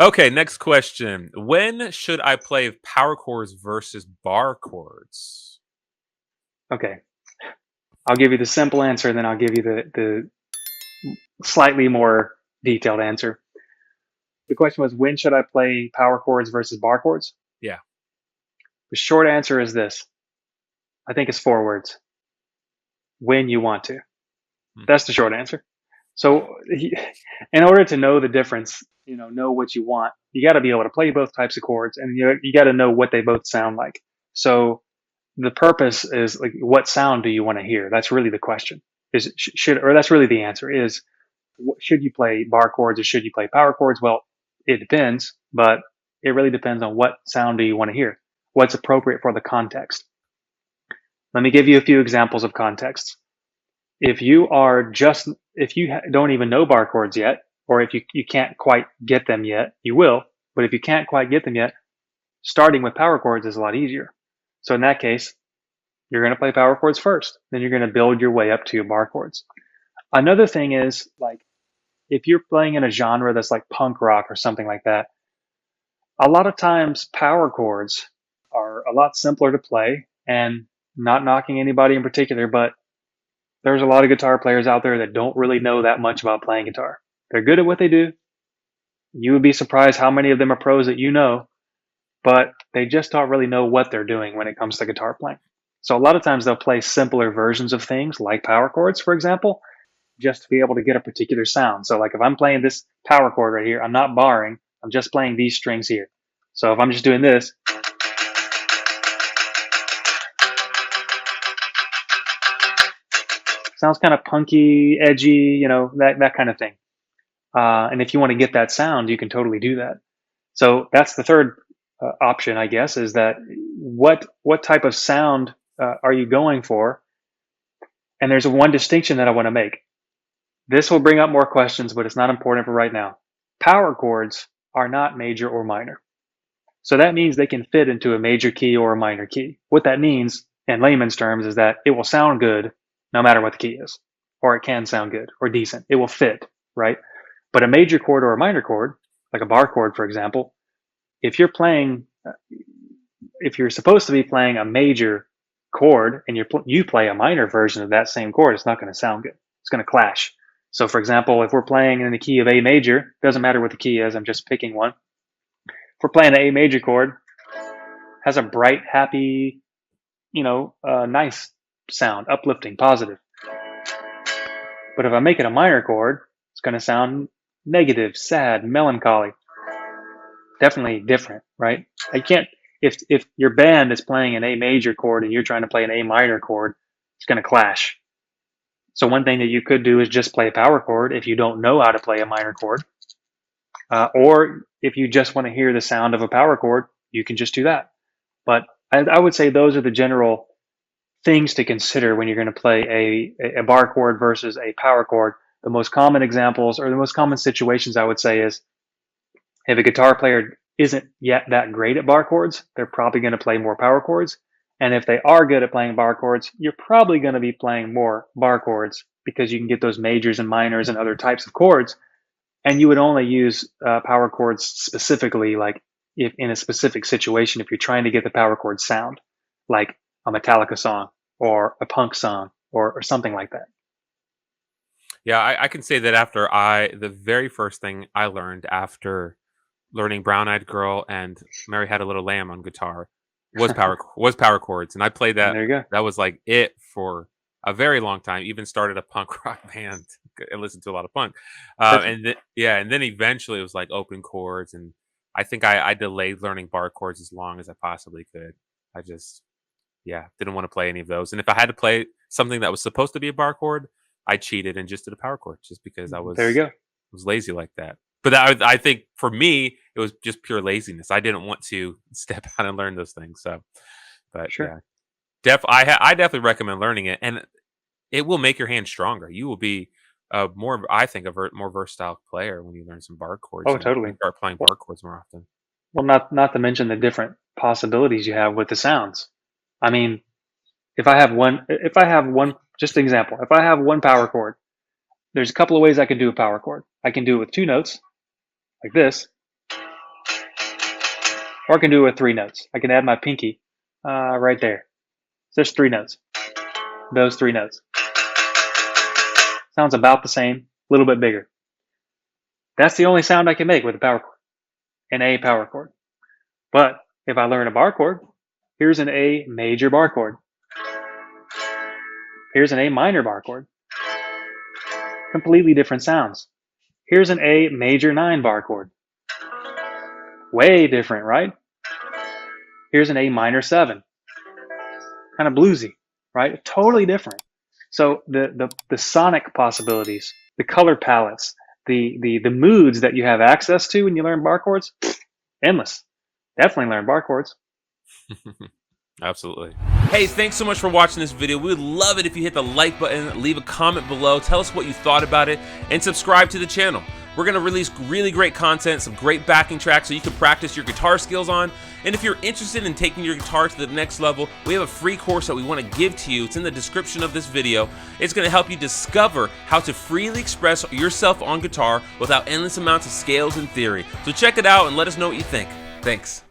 Okay, next question. When should I play power chords versus bar chords? Okay, I'll give you the simple answer, and then I'll give you the slightly more detailed answer. The question was, when should I play power chords versus bar chords? Yeah. The short answer is this. I think it's 4 words. When you want to. Hmm. That's the short answer. So, in order to know the difference, know what you want, you got to be able to play both types of chords, and you got to know what they both sound like. So, the purpose is like, what sound do you want to hear? That's really the question. That's really the answer is, should you play bar chords or should you play power chords? Well, it depends, but it really depends on what sound do you want to hear, what's appropriate for the context. Let me give you a few examples of contexts. If you don't even know bar chords yet, or if you can't quite get them yet, you will. But if you can't quite get them yet, starting with power chords is a lot easier. So in that case, you're going to play power chords first. Then you're going to build your way up to bar chords. Another thing is, like, if you're playing in a genre that's like punk rock or something like that, a lot of times power chords are a lot simpler to play, and not knocking anybody in particular, but there's a lot of guitar players out there that don't really know that much about playing guitar. They're good at what they do. You would be surprised how many of them are pros that you know, but they just don't really know what they're doing when it comes to guitar playing. So a lot of times they'll play simpler versions of things like power chords, for example, just to be able to get a particular sound. So like if I'm playing this power chord right here, I'm not barring, I'm just playing these strings here. So if I'm just doing this, sounds kind of punky, edgy, that kind of thing. And if you want to get that sound, you can totally do that. So that's the third option, I guess, is that what type of sound are you going for? And there's one distinction that I want to make. This will bring up more questions, but it's not important for right now. Power chords are not major or minor. So that means they can fit into a major key or a minor key. What that means in layman's terms is that it will sound good no matter what the key is, or it can sound good or decent. It will fit, right? But a major chord or a minor chord, like a bar chord, for example, if you're supposed to be playing a major chord and you play a minor version of that same chord, it's not going to sound good. It's going to clash. So, for example, if we're playing in the key of A major, doesn't matter what the key is, I'm just picking one. If we're playing an A major chord, has a bright, happy, nice sound, uplifting, positive. But if I make it a minor chord, it's going to sound negative, sad, melancholy. Definitely different, right? I can't. If your band is playing an A major chord and you're trying to play an A minor chord, it's going to clash. So one thing that you could do is just play a power chord if you don't know how to play a minor chord, or if you just want to hear the sound of a power chord, you can just do that. But I would say those are the general things to consider when you're going to play a bar chord versus a power chord. The most common examples or the most common situations I would say is if a guitar player isn't yet that great at bar chords, they're probably going to play more power chords. And if they are good at playing bar chords, you're probably going to be playing more bar chords because you can get those majors and minors and other types of chords. And you would only use power chords specifically, like if in a specific situation, if you're trying to get the power chord sound, like a Metallica song or a punk song or something like that. Yeah, I can say that the very first thing I learned after learning Brown Eyed Girl and Mary Had a Little Lamb on guitar was power chords, and I played And that. there you go. That was like it for a very long time. Even started a punk rock band and listened to a lot of punk, Perfect. and then eventually it was like open chords, and I think I delayed learning bar chords as long as I possibly could. I just didn't want to play any of those, and if I had to play something that was supposed to be a bar chord, I cheated and just did a power chord just because There you go. was lazy like that. But I think for me, it was just pure laziness. I didn't want to step out and learn those things. So, but Sure. yeah, I definitely recommend learning it, and it will make your hand stronger. You will be I think, more versatile player when you learn some bar chords Oh, and totally. start playing Well, bar chords more often. well, not to mention the different possibilities you have with the sounds. I mean, if I have one, just an example, if I have one power chord, there's a couple of ways I can do a power chord. I can do it with two notes, like this, Or I can do it with 3 notes. I can add my pinky right there. So there's 3 notes. Those 3 notes. Sounds about the same, a little bit bigger. That's the only sound I can make with a power chord, an A power chord. But if I learn a bar chord, here's an A major bar chord. Here's an A minor bar chord. Completely different sounds. Here's an A major 9 bar chord. Way different, right? Here's an A minor 7. Kind of bluesy, right? Totally different. So the sonic possibilities, the color palettes, the moods that you have access to when you learn bar chords, endless. Definitely learn bar chords. Absolutely. Hey, thanks so much for watching this video. We would love it if you hit the like button, leave a comment below, tell us what you thought about it, and subscribe to the channel. We're going to release really great content, some great backing tracks so you can practice your guitar skills on. And if you're interested in taking your guitar to the next level, we have a free course that we want to give to you. It's in the description of this video. It's going to help you discover how to freely express yourself on guitar without endless amounts of scales and theory. So check it out and let us know what you think. Thanks.